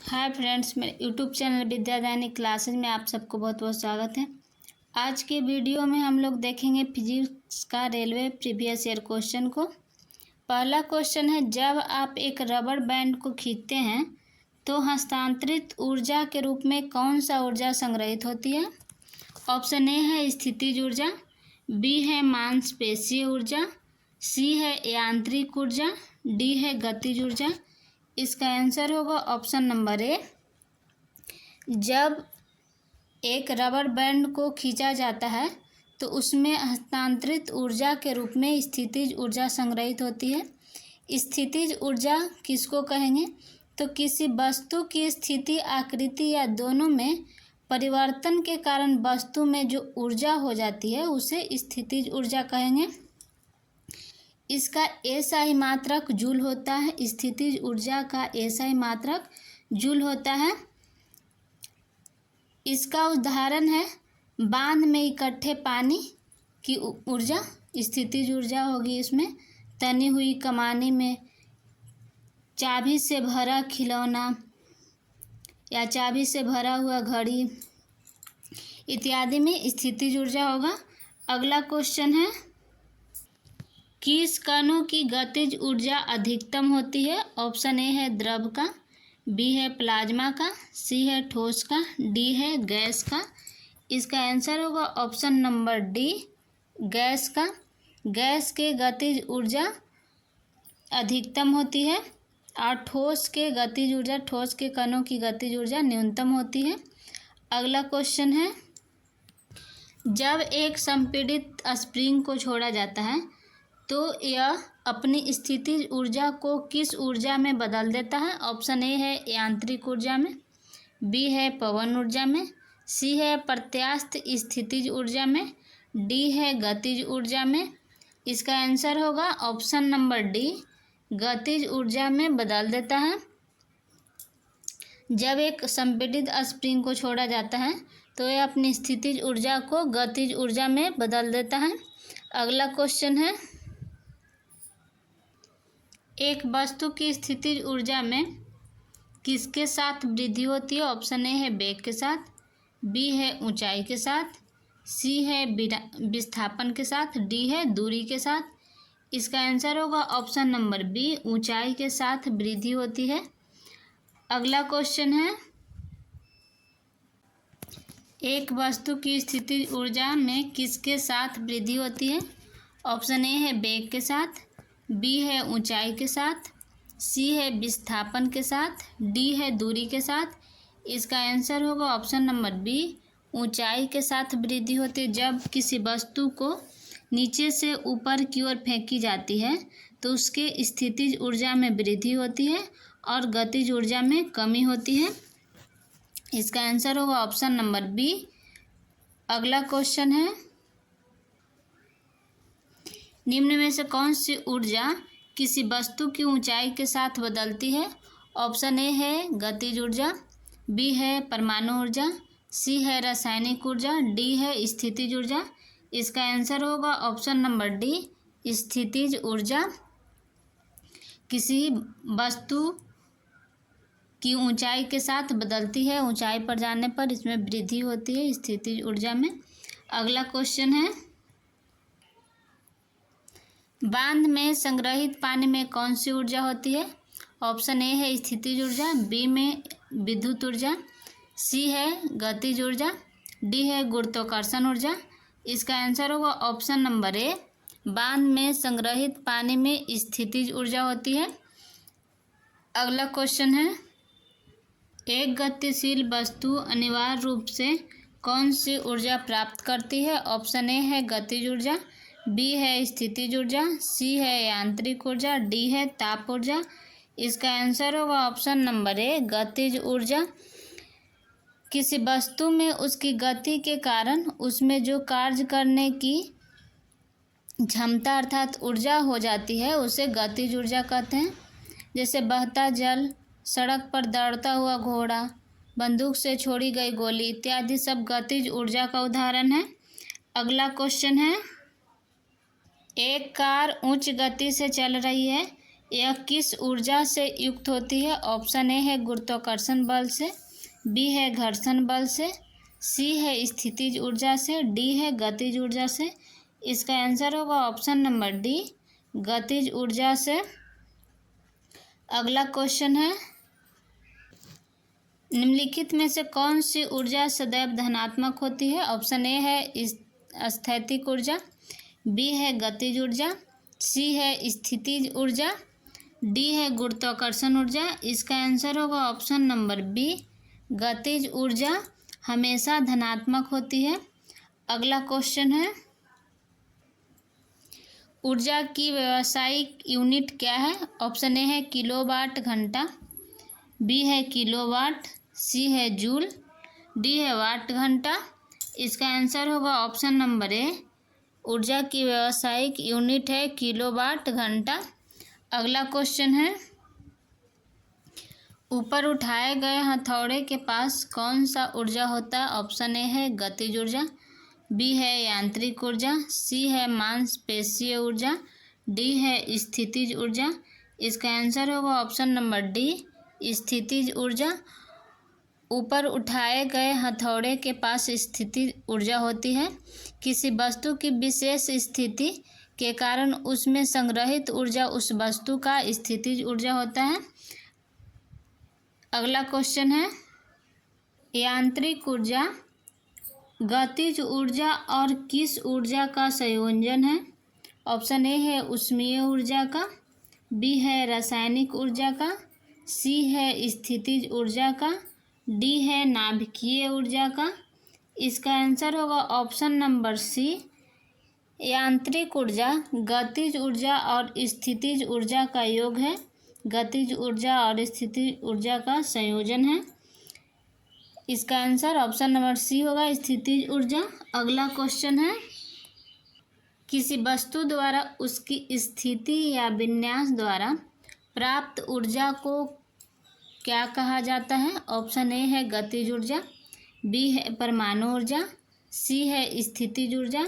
Hi friends, मेरे YouTube channel विद्यादायनी classes में आप सबको बहुत बहुत स्वागत है। आज के वीडियो में हम लोग देखेंगे फिजिक्स का रेलवे प्रीवियस ईयर क्वेश्चन को। पहला क्वेश्चन है, जब आप एक रबर बैंड को खींचते हैं तो हस्तांतरित ऊर्जा के रूप में कौन सा ऊर्जा संग्रहित होती है। ऑप्शन ए है स्थितिज ऊर्जा, बी है मांसपेशीय ऊर्जा, सी है यांत्रिक ऊर्जा, डी है गतिज ऊर्जा। इसका आंसर होगा ऑप्शन नंबर ए। जब एक रबर बैंड को खींचा जाता है तो उसमें हस्तांतरित ऊर्जा के रूप में स्थितिज ऊर्जा संग्रहित होती है। स्थितिज ऊर्जा किसको कहेंगे? तो किसी वस्तु की स्थिति, आकृति या दोनों में परिवर्तन के कारण वस्तु में जो ऊर्जा हो जाती है उसे स्थितिज ऊर्जा कहेंगे। इसका एसआई मात्रक जूल होता है। स्थितिज ऊर्जा का एसआई मात्रक जूल होता है। इसका उदाहरण है बांध में इकट्ठे पानी की ऊर्जा, स्थितिज ऊर्जा होगी इसमें। तनी हुई कमानी में चाबी से भरा खिलौना या चाबी से भरा हुआ घड़ी इत्यादि में स्थितिज ऊर्जा होगा। अगला क्वेश्चन है, किस कणों की गतिज ऊर्जा अधिकतम होती है। ऑप्शन ए है द्रव का, बी है प्लाज्मा का, सी है ठोस का, डी है गैस का। इसका आंसर होगा ऑप्शन नंबर डी, गैस का। गैस के गतिज ऊर्जा अधिकतम होती है और ठोस के गतिज ऊर्जा, ठोस के कणों की गतिज ऊर्जा न्यूनतम होती है। अगला क्वेश्चन है, जब एक संपीड़ित स्प्रिंग को छोड़ा जाता है तो यह अपनी स्थितिज ऊर्जा को किस ऊर्जा में बदल देता है। ऑप्शन ए है यांत्रिक ऊर्जा में, बी है पवन ऊर्जा में, सी है प्रत्यास्थ स्थितिज ऊर्जा में, डी है गतिज ऊर्जा में। इसका आंसर होगा ऑप्शन नंबर डी, गतिज ऊर्जा में बदल देता है। जब एक संपीड़ित स्प्रिंग को छोड़ा जाता है तो यह अपनी स्थितिज ऊर्जा को गतिज ऊर्जा में बदल देता है। अगला क्वेश्चन है, एक वस्तु की स्थितिज ऊर्जा में किसके साथ वृद्धि होती है। ऑप्शन ए है वेग के साथ, बी है ऊंचाई के साथ, सी है विस्थापन के साथ, डी है दूरी के साथ। इसका आंसर होगा ऑप्शन नंबर बी, ऊंचाई के साथ वृद्धि होती है। अगला क्वेश्चन है, एक वस्तु की स्थितिज ऊर्जा में किसके साथ वृद्धि होती है। ऑप्शन ए है वेग के साथ, बी है ऊंचाई के साथ, सी है विस्थापन के साथ, डी है दूरी के साथ। इसका आंसर होगा ऑप्शन नंबर बी, ऊंचाई के साथ वृद्धि होती है। जब किसी वस्तु को नीचे से ऊपर की ओर फेंकी जाती है तो उसके स्थितिज ऊर्जा में वृद्धि होती है और गतिज ऊर्जा में कमी होती है। इसका आंसर होगा ऑप्शन नंबर बी। अगला क्वेश्चन है, निम्न में से कौन सी ऊर्जा किसी वस्तु की ऊंचाई के साथ बदलती है। ऑप्शन ए है गतिज ऊर्जा, बी है परमाणु ऊर्जा, सी है रासायनिक ऊर्जा, डी है स्थितिज ऊर्जा। इसका आंसर होगा ऑप्शन नंबर डी, स्थितिज ऊर्जा। किसी वस्तु की ऊंचाई के साथ बदलती है, ऊंचाई पर जाने पर इसमें वृद्धि होती है स्थितिज ऊर्जा में। अगला क्वेश्चन है, बांध में संग्रहित पानी में कौन सी ऊर्जा होती है। ऑप्शन ए है स्थितिज ऊर्जा, बी में विद्युत ऊर्जा, सी है गतिज ऊर्जा, डी है गुरुत्वाकर्षण ऊर्जा। इसका आंसर होगा ऑप्शन नंबर ए, बांध में संग्रहित पानी में स्थितिज ऊर्जा होती है। अगला क्वेश्चन है, एक गतिशील वस्तु अनिवार्य रूप से कौन सी ऊर्जा प्राप्त करती है। ऑप्शन ए है गतिज ऊर्जा, बी है स्थितिज ऊर्जा, सी है यांत्रिक ऊर्जा, डी है ताप ऊर्जा। इसका आंसर होगा ऑप्शन नंबर ए, गतिज ऊर्जा। किसी वस्तु में उसकी गति के कारण उसमें जो कार्य करने की क्षमता अर्थात ऊर्जा हो जाती है उसे गतिज ऊर्जा कहते हैं। जैसे बहता जल, सड़क पर दौड़ता हुआ घोड़ा, बंदूक से छोड़ी गई गोली इत्यादि सब गतिज ऊर्जा का उदाहरण है। अगला क्वेश्चन है, एक कार उच्च गति से चल रही है, यह किस ऊर्जा से युक्त होती है? ऑप्शन ए है गुरुत्वाकर्षण बल से, बी है घर्षण बल से, सी है स्थितिज ऊर्जा से, डी है गतिज ऊर्जा से। इसका आंसर होगा ऑप्शन नंबर डी, गतिज ऊर्जा से। अगला क्वेश्चन है, निम्नलिखित में से कौन सी ऊर्जा सदैव धनात्मक होती है? ऑप्शन ए है स्थैतिक ऊर्जा, बी है गतिज ऊर्जा, सी है स्थितिज ऊर्जा, डी है गुरुत्वाकर्षण ऊर्जा। इसका आंसर होगा ऑप्शन नंबर बी, गतिज ऊर्जा हमेशा धनात्मक होती है। अगला क्वेश्चन है, ऊर्जा की व्यावसायिक यूनिट क्या है? ऑप्शन ए है किलोवाट घंटा, बी है किलोवाट, सी है जूल, डी है वाट घंटा। इसका आंसर होगा ऑप्शन नंबर ए, ऊर्जा की व्यावसायिक यूनिट है किलोवाट घंटा। अगला क्वेश्चन है, ऊपर उठाए गए हथौड़े के पास कौन सा ऊर्जा होता है? ऑप्शन ए है गतिज ऊर्जा, बी है यांत्रिक ऊर्जा, सी है मांसपेशीय ऊर्जा, डी है स्थितिज ऊर्जा। इसका आंसर होगा ऑप्शन नंबर डी, स्थितिज ऊर्जा। ऊपर उठाए गए हथौड़े के पास स्थितिज ऊर्जा होती है। किसी वस्तु की विशेष स्थिति के कारण उसमें संग्रहित ऊर्जा उस वस्तु का स्थितिज ऊर्जा होता है। अगला क्वेश्चन है, यांत्रिक ऊर्जा गतिज ऊर्जा और किस ऊर्जा का संयोजन है? ऑप्शन ए है ऊष्मीय ऊर्जा का, बी है रासायनिक ऊर्जा का, सी है स्थितिज ऊर्जा का, डी है नाभिकीय ऊर्जा का। इसका आंसर होगा ऑप्शन नंबर सी, यांत्रिक ऊर्जा गतिज ऊर्जा और स्थितिज ऊर्जा का योग है, गतिज ऊर्जा और स्थितिज ऊर्जा का संयोजन है। इसका आंसर ऑप्शन नंबर सी होगा, स्थितिज ऊर्जा। अगला क्वेश्चन है, किसी वस्तु द्वारा उसकी स्थिति या विन्यास द्वारा प्राप्त ऊर्जा को क्या कहा जाता है? ऑप्शन ए है गतिज ऊर्जा, बी है परमाणु ऊर्जा, सी है स्थितिज ऊर्जा,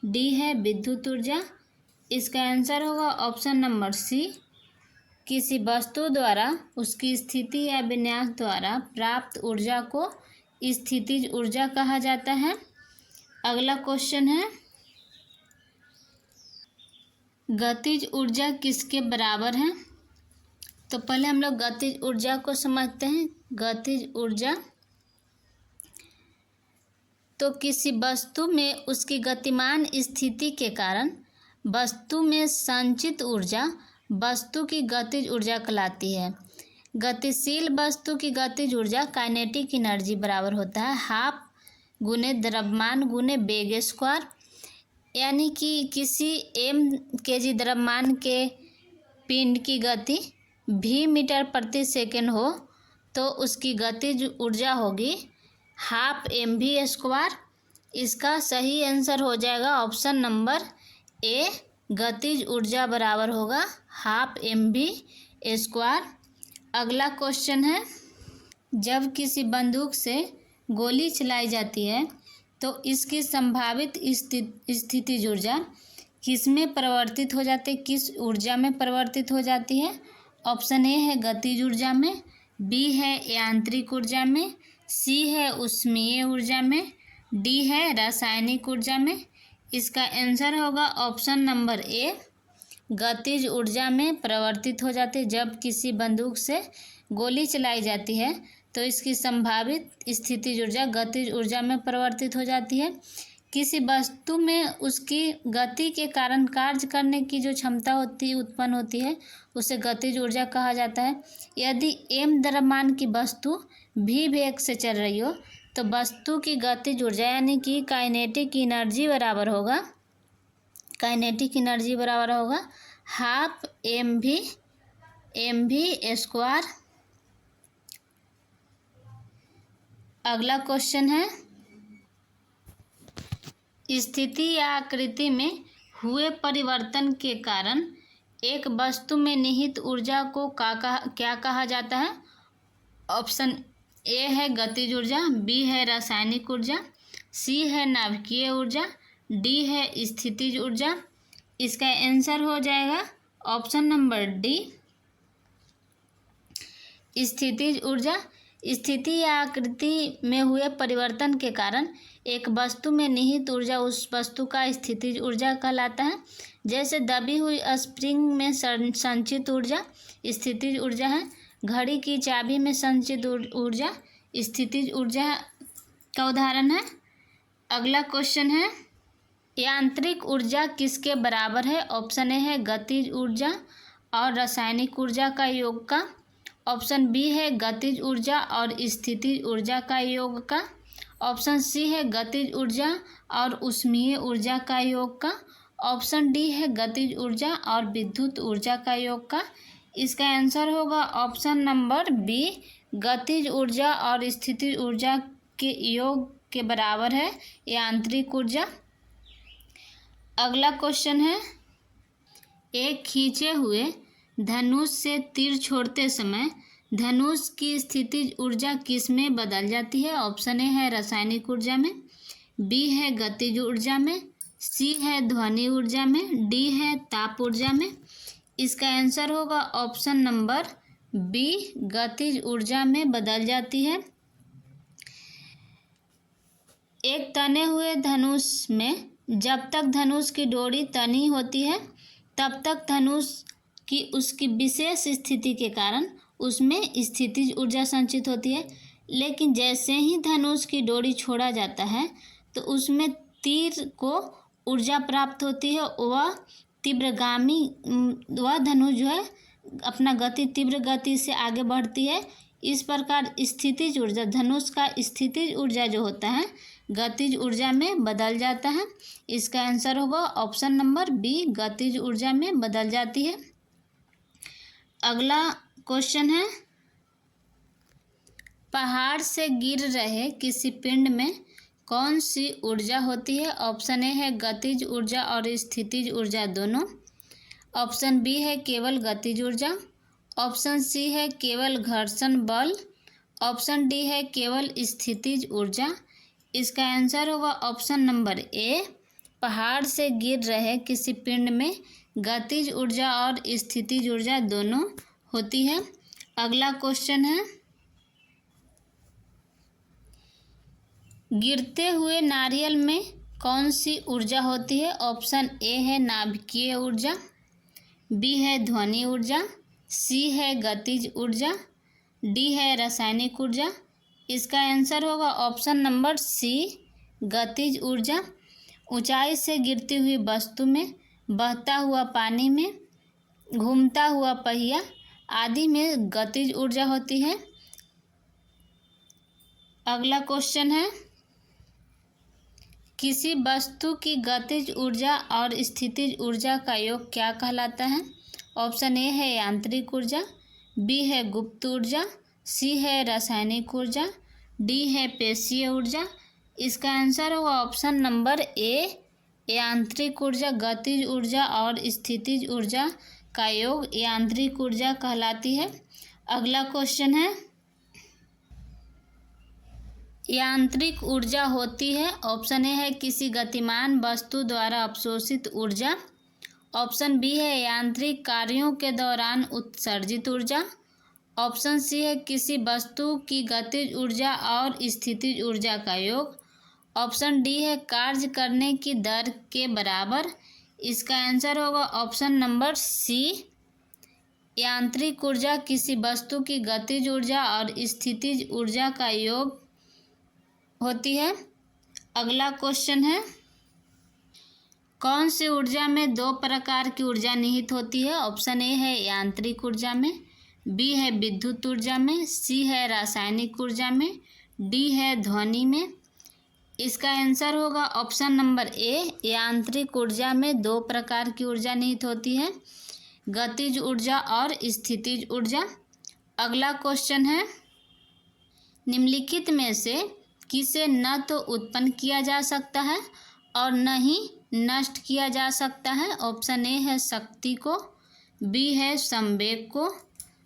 डी है विद्युत ऊर्जा। इसका आंसर होगा ऑप्शन नंबर सी, किसी वस्तु द्वारा उसकी स्थिति या विन्यास द्वारा प्राप्त ऊर्जा को स्थितिज ऊर्जा कहा जाता है। अगला क्वेश्चन है, गतिज ऊर्जा किसके बराबर है? तो पहले हम लोग गतिज ऊर्जा को समझते हैं। गतिज ऊर्जा तो किसी वस्तु में उसकी गतिमान स्थिति के कारण वस्तु में संचित ऊर्जा वस्तु की गतिज ऊर्जा कहलाती है। गतिशील वस्तु की गतिज ऊर्जा काइनेटिक एनर्जी बराबर होता है हाफ गुने द्रव्यमान गुने वेग स्क्वायर। यानी कि किसी kg द्रव्यमान के पिंड की गति v मीटर प्रति सेकंड हो तो उसकी गतिज ऊर्जा होगी हाफ mv स्क्वायर। इसका सही आंसर हो जाएगा ऑप्शन नंबर ए, गतिज ऊर्जा बराबर होगा हाफ mv स्क्वायर। अगला क्वेश्चन है, जब किसी बंदूक से गोली चलाई जाती है तो इसकी संभावित स्थितिज ऊर्जा किस में परिवर्तित हो जाती है, किस ऊर्जा में परिवर्तित हो जाती है? ऑप्शन ए है गतिज ऊर्जा में, बी है यांत्रिक ऊर्जा में, सी है ऊष्मीय ऊर्जा में, डी है रासायनिक ऊर्जा में। इसका आंसर होगा ऑप्शन नंबर ए, गतिज ऊर्जा में परिवर्तित हो जाती है। जब किसी बंदूक से गोली चलाई जाती है तो इसकी संभावित स्थितिज ऊर्जा गतिज ऊर्जा में परिवर्तित हो जाती है। किसी वस्तु में उसकी गति के कारण कार्य करने की जो क्षमता होती उत्पन्न होती है उसे गतिज ऊर्जा कहा जाता है। यदि m द्रव्यमान की वस्तु v वेग से चल रही हो तो वस्तु की गतिज ऊर्जा यानी कि काइनेटिक एनर्जी बराबर होगा हाफ mv स्क्वायर। अगला क्वेश्चन है, स्थिति या आकृति में हुए परिवर्तन के कारण एक वस्तु में निहित ऊर्जा को क्या कहा जाता है? ऑप्शन ए है गतिज ऊर्जा, बी है रासायनिक ऊर्जा, सी है नाभिकीय ऊर्जा, डी है स्थितिज ऊर्जा। इसका आंसर हो जाएगा ऑप्शन नंबर डी, स्थितिज ऊर्जा स्थिति या आकृति में हुए परिवर्तन के कारण एक वस्तु में निहित ऊर्जा उस वस्तु का स्थितिज ऊर्जा कहलाता है। जैसे दबी हुई स्प्रिंग में संचित ऊर्जा स्थितिज ऊर्जा है। घड़ी की चाबी में संचित ऊर्जा स्थितिज ऊर्जा का उदाहरण है। अगला क्वेश्चन है, यांत्रिक ऊर्जा किसके बराबर है? ऑप्शन ए है गतिज ऊर्जा और रासायनिक ऊर्जा का योग का। ऑप्शन बी है गतिज ऊर्जा और स्थितिज ऊर्जा का योग का। ऑप्शन सी है गतिज ऊर्जा और ऊष्मीय ऊर्जा का योग का। ऑप्शन डी है गतिज ऊर्जा और विद्युत ऊर्जा का योग का। इसका आंसर होगा ऑप्शन नंबर बी, गतिज ऊर्जा और स्थितिज ऊर्जा के योग के बराबर है यांत्रिक ऊर्जा। अगला क्वेश्चन है, एक खींचे हुए धनुष से तीर छोड़ते समय धनुष की स्थितिज ऊर्जा किस में बदल जाती है? ऑप्शन ए है रासायनिक ऊर्जा में, बी है गतिज ऊर्जा में, सी है ध्वनि ऊर्जा में, डी है ताप ऊर्जा में। इसका आंसर होगा ऑप्शन नंबर बी, गतिज ऊर्जा में बदल जाती है। एक तने हुए धनुष में जब तक धनुष की डोरी तनी होती है तब तक धनुष की उसकी विशेष स्थिति के कारण उसमें स्थितिज ऊर्जा संचित होती है। लेकिन जैसे ही धनुष की डोरी छोड़ा जाता है तो उसमें तीर को ऊर्जा प्राप्त होती है। वह तीव्रगामी वह धनुष जो है अपना तीव्र गति से आगे बढ़ती है। इस प्रकार स्थितिज ऊर्जा धनुष का स्थितिज ऊर्जा जो होता है गतिज ऊर्जा में बदल जाता है। इसका आंसर होगा ऑप्शन नंबर बी, गतिज ऊर्जा में बदल जाती है। अगला क्वेश्चन है, पहाड़ से गिर रहे किसी पिंड में कौन सी ऊर्जा होती है? ऑप्शन ए है गतिज ऊर्जा और स्थितिज ऊर्जा दोनों। ऑप्शन बी है केवल गतिज ऊर्जा। ऑप्शन सी है केवल घर्षण बल। ऑप्शन डी है केवल स्थितिज ऊर्जा। इसका आंसर होगा ऑप्शन नंबर ए, पहाड़ से गिर रहे किसी पिंड में गतिज ऊर्जा और स्थितिज ऊर्जा दोनों होती है। अगला क्वेश्चन है, गिरते हुए नारियल में कौन सी ऊर्जा होती है? ऑप्शन ए है नाभिकीय ऊर्जा, बी है ध्वनि ऊर्जा, सी है गतिज ऊर्जा, डी है रासायनिक ऊर्जा। इसका आंसर होगा ऑप्शन नंबर सी, गतिज ऊर्जा। ऊंचाई से गिरती हुई वस्तु में, बहता हुआ पानी में, घूमता हुआ पहिया आदि में गतिज ऊर्जा होती है। अगला क्वेश्चन है, किसी वस्तु की गतिज ऊर्जा और स्थितिज ऊर्जा का योग क्या कहलाता है? ऑप्शन ए है यांत्रिक ऊर्जा, बी है गुप्त ऊर्जा, सी है रासायनिक ऊर्जा, डी है पेशीय ऊर्जा। इसका आंसर होगा ऑप्शन नंबर ए, यांत्रिक ऊर्जा। गतिज ऊर्जा और स्थितिज ऊर्जा का योग यांत्रिक ऊर्जा कहलाती है। अगला क्वेश्चन है, यांत्रिक ऊर्जा होती है। ऑप्शन ए है किसी गतिमान वस्तु द्वारा अवशोषित ऊर्जा। ऑप्शन बी है यांत्रिक कार्यों के दौरान उत्सर्जित ऊर्जा। ऑप्शन सी है किसी वस्तु की गतिज ऊर्जा और स्थितिज ऊर्जा का योग। ऑप्शन डी है कार्य करने की दर के बराबर। इसका आंसर होगा ऑप्शन नंबर सी, यांत्रिक ऊर्जा किसी वस्तु की गतिज ऊर्जा और स्थितिज ऊर्जा का योग होती है। अगला क्वेश्चन है, कौन सी ऊर्जा में दो प्रकार की ऊर्जा निहित होती है? ऑप्शन ए है यांत्रिक ऊर्जा में, बी है विद्युत ऊर्जा में, सी है रासायनिक ऊर्जा में, डी है ध्वनि में। इसका आंसर होगा ऑप्शन नंबर ए, यांत्रिक ऊर्जा में दो प्रकार की ऊर्जा निहित होती है, गतिज ऊर्जा और स्थितिज ऊर्जा। अगला क्वेश्चन है, निम्नलिखित में से किसे न तो उत्पन्न किया जा सकता है और न ही नष्ट किया जा सकता है? ऑप्शन ए है शक्ति को, बी है संवेग को,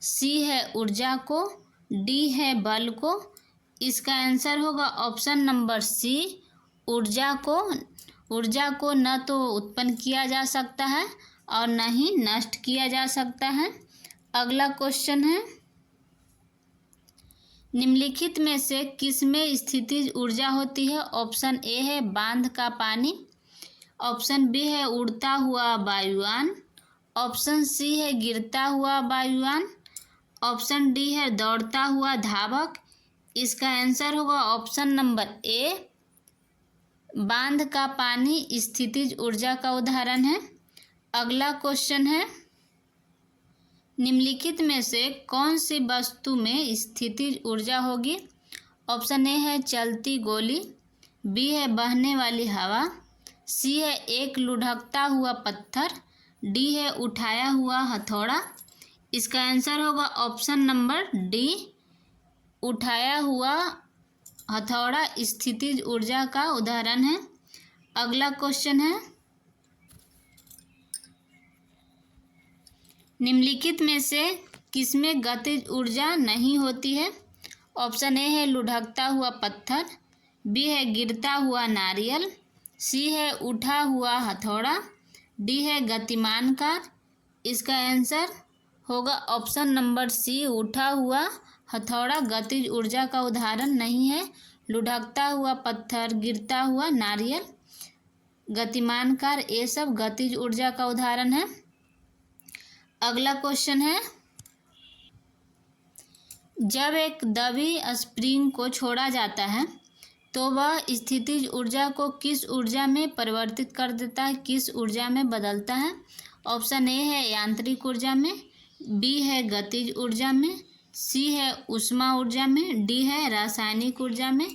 सी है ऊर्जा को, डी है बल को। इसका आंसर होगा ऑप्शन नंबर सी, ऊर्जा को। ऊर्जा को न तो उत्पन्न किया जा सकता है और न ही नष्ट किया जा सकता है। अगला क्वेश्चन है, निम्नलिखित में से किस में स्थितिज ऊर्जा होती है? ऑप्शन ए है बांध का पानी, ऑप्शन बी है उड़ता हुआ वायुयान, ऑप्शन सी है गिरता हुआ वायुयान, ऑप्शन डी है दौड़ता हुआ धावक। इसका आंसर होगा ऑप्शन नंबर ए, बांध का पानी स्थितिज ऊर्जा का उदाहरण है। अगला क्वेश्चन है, निम्नलिखित में से कौन सी वस्तु में स्थितिज ऊर्जा होगी? ऑप्शन ए है चलती गोली, बी है बहने वाली हवा, सी है एक लुढ़कता हुआ पत्थर, डी है उठाया हुआ हथौड़ा। इसका आंसर होगा ऑप्शन नंबर डी, उठाया हुआ हथौड़ा स्थितिज ऊर्जा का उदाहरण है। अगला क्वेश्चन है, निम्नलिखित में से किसमें गतिज ऊर्जा नहीं होती है? ऑप्शन ए है लुढ़कता हुआ पत्थर, बी है गिरता हुआ नारियल, सी है उठा हुआ हथौड़ा, डी है गतिमान कार। इसका आंसर होगा ऑप्शन नंबर सी, उठा हुआ हथौड़ा गतिज ऊर्जा का उदाहरण नहीं है। लुढ़कता हुआ पत्थर, गिरता हुआ नारियल, गतिमान कार, ये सब गतिज ऊर्जा का उदाहरण है। अगला क्वेश्चन है, जब एक दबी स्प्रिंग को छोड़ा जाता है तो वह स्थितिज ऊर्जा को किस ऊर्जा में परिवर्तित कर देता है, किस ऊर्जा में बदलता है? ऑप्शन ए है यांत्रिक ऊर्जा में, बी है गतिज ऊर्जा में, सी है ऊष्मा ऊर्जा में, डी है रासायनिक ऊर्जा में।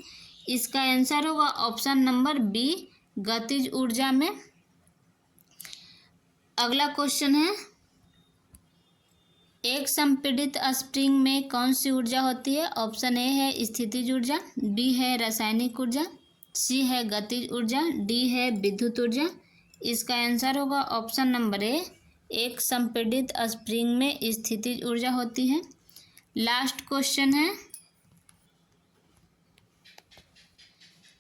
इसका आंसर होगा ऑप्शन नंबर बी, गतिज ऊर्जा में। अगला क्वेश्चन है, एक संपीड़ित स्प्रिंग में कौन सी ऊर्जा होती है? ऑप्शन ए है स्थितिज ऊर्जा, बी है रासायनिक ऊर्जा, सी है गतिज ऊर्जा, डी है विद्युत ऊर्जा। इसका आंसर होगा ऑप्शन नंबर ए, एक संपीड़ित स्प्रिंग में स्थितिज ऊर्जा होती है। लास्ट क्वेश्चन है,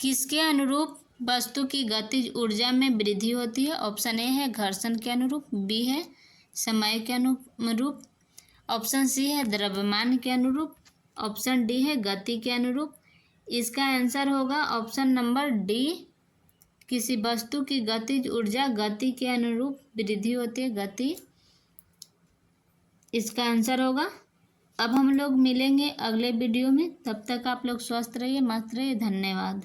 किसके अनुरूप वस्तु की गतिज ऊर्जा में वृद्धि होती है? ऑप्शन ए है घर्षण के अनुरूप, बी है समय के अनुरूप, ऑप्शन सी है द्रव्यमान के अनुरूप, ऑप्शन डी है गति के अनुरूप। इसका आंसर होगा ऑप्शन नंबर डी, किसी वस्तु की गतिज ऊर्जा गति के अनुरूप वृद्धि होती है, गति। इसका आंसर होगा। अब हम लोग मिलेंगे अगले वीडियो में, तब तक आप लोग स्वस्थ रहिए, मस्त रहिए, धन्यवाद।